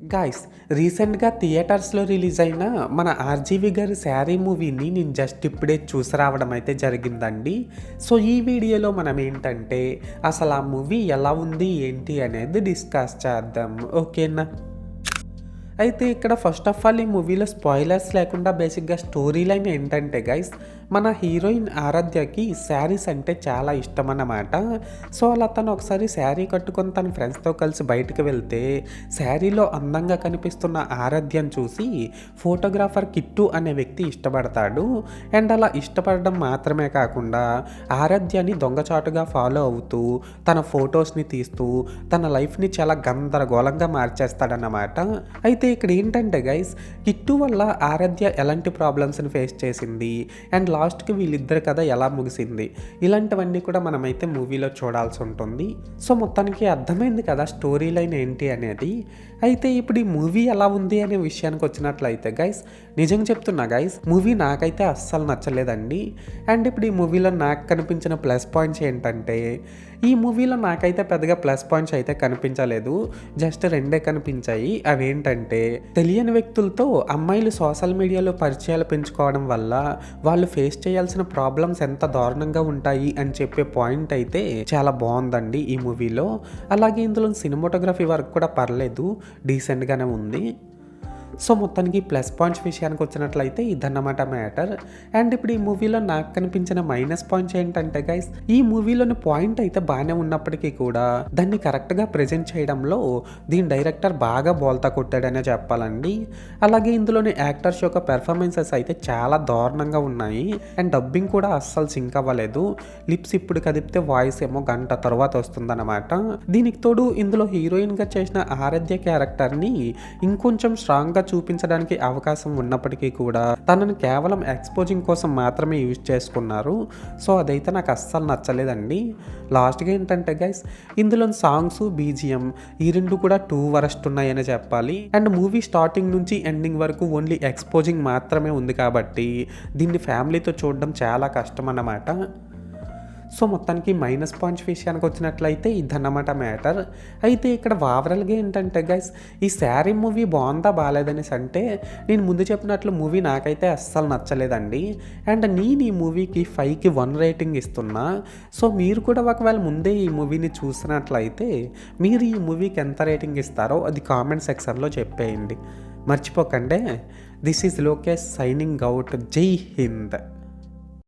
Guys, రీసెంట్‌గా థియేటర్స్‌లో release అయిన మన 'ఆర్జీవి' గారి 'శారీ' మూవీని నేను జస్ట్ ఇప్పుడే చూసి రావడం అయితే జరిగిందండి. సో, ఈ వీడియోలో మనం ఏంటంటే అసలు ఆ మూవీ ఎలా ఉంది, ఏంటి అనేది డిస్కస్ చేద్దాం. ఓకేనా? అయితే ఇక్కడ ఫస్ట్ ఆఫ్ ఆల్ ఈ మూవీలో స్పాయిలర్స్ లేకుండా బేసిక్‌గా స్టోరీ లైన్ ఏంటంటే గైస్, మన హీరోయిన్ ఆరాధ్యకి శారీస్ అంటే చాలా ఇష్టమన్నమాట. సో, అలా తను ఒకసారి శారీ కట్టుకొని తన ఫ్రెండ్స్‌తో కలిసి బయటకు వెళ్తే శారీలో అందంగా కనిపిస్తున్న ఆరాధ్యను చూసి ఫోటోగ్రాఫర్ కిట్టు అనే వ్యక్తి ఇష్టపడతాడు. అండ్ అలా ఇష్టపడడం మాత్రమే కాకుండా ఆరాధ్యని దొంగచాటుగా ఫాలో అవుతూ తన ఫొటోస్‌ని తీస్తూ తన లైఫ్‌ని చాలా గందరగోళంగా మార్చేస్తాడన్నమాట. అయితే ఇక్కడ ఏంటంటే గైస్, కిట్టు వల్ల ఆరాధ్య ఎలాంటి ప్రాబ్లమ్స్ని ఫేస్ చేసింది అండ్ లాస్ట్కి వీళ్ళిద్దరి కథ ఎలా ముగిసింది, ఇలాంటివన్నీ కూడా మనమైతే మూవీలో చూడాల్సి ఉంటుంది. సో, మొత్తానికి అర్థమైంది కదా స్టోరీ లైన్ ఏంటి అనేది. అయితే ఇప్పుడు ఈ మూవీ ఎలా ఉంది అనే విషయానికి వచ్చినట్లయితే గైస్, నిజంగా చెప్తున్నా గైస్, మూవీ నాకైతే అస్సలు నచ్చలేదండి. అండ్ ఇప్పుడు ఈ మూవీలో నాకు కనిపించిన ప్లస్ పాయింట్స్ ఏంటంటే, ఈ మూవీలో నాకైతే పెద్దగా ప్లస్ పాయింట్స్ అయితే కనిపించలేదు. జస్ట్ రెండే కనిపించాయి. అవేంటంటే, తెలియని వ్యక్తులతో అమ్మాయిలు సోషల్ మీడియాలో పరిచయాలు పెంచుకోవడం వల్ల వాళ్ళు ఫేస్ చేయాల్సిన ప్రాబ్లమ్స్ ఎంత దారుణంగా ఉంటాయి అని చెప్పే పాయింట్ అయితే చాలా బాగుందండి ఈ మూవీలో. అలాగే ఇందులో సినిమాటోగ్రఫీ వర్క్ కూడా పర్లేదు, డీసెంట్గానే ఉంది. సో, మొత్తానికి ప్లస్ పాయింట్స్ విషయానికి వచ్చినట్లయితే ఇదన్నమాట మ్యాటర్. అండ్ ఇప్పుడు ఈ మూవీలో నాకు కనిపించిన మైనస్ పాయింట్స్ ఏంటంటే గైస్, ఈ మూవీలోని పాయింట్ అయితే బాగానే ఉన్నప్పటికీ కూడా దాన్ని కరెక్ట్గా ప్రజెంట్ చేయడంలో దీని డైరెక్టర్ బాగా బోల్తా కొట్టాడనే చెప్పాలండి. అలాగే ఇందులోని యాక్టర్స్ యొక్క పెర్ఫార్మెన్సెస్ అయితే చాలా దారుణంగా ఉన్నాయి. అండ్ డబ్బింగ్ కూడా అస్సలు సింక్ అవ్వలేదు. లిప్స్ ఇప్పుడు కదిపితే వాయిస్ ఏమో గంట తర్వాత వస్తుందన్నమాట. దీనికి తోడు ఇందులో హీరోయిన్గా చేసిన ఆరాధ్య క్యారెక్టర్ని ఇంకొంచెం స్ట్రాంగ్గా చూపించడానికి అవకాశం ఉన్నప్పటికీ కూడా తనని కేవలం ఎక్స్పోజింగ్ కోసం మాత్రమే యూజ్ చేసుకున్నారు. సో, అదైతే నాకు అస్సలు నచ్చలేదండి. లాస్ట్గా ఏంటంటే గైస్, ఇందులో సాంగ్స్, బీజిఎం ఈ రెండు కూడా 2 వరస్ట్ ఉన్నాయని చెప్పాలి. అండ్ మూవీ స్టార్టింగ్ నుంచి ఎండింగ్ వరకు ఓన్లీ ఎక్స్పోజింగ్ మాత్రమే ఉంది కాబట్టి దీన్ని ఫ్యామిలీతో చూడడం చాలా కష్టం అన్నమాట. సో, మొత్తానికి మైనస్ పాయింట్స్ విషయానికి వచ్చినట్లయితే ఇదన్నమాట మ్యాటర్. అయితే ఇక్కడ ఓవరాల్గా ఏంటంటే గైస్, ఈ శారీ మూవీ బాగుందా బాగాలేదనేసి అంటే, నేను ముందు చెప్పినట్లు మూవీ నాకైతే అస్సలు నచ్చలేదండి. అండ్ నేను ఈ మూవీకి 5కి 1 రేటింగ్ ఇస్తున్నా. సో, మీరు కూడా ఒకవేళ ముందే ఈ మూవీని చూసినట్లయితే మీరు ఈ మూవీకి ఎంత రేటింగ్ ఇస్తారో అది కామెంట్ సెక్షన్లో చెప్పేయండి. మర్చిపోకండి. This is Lokesh signing out. జై హింద్.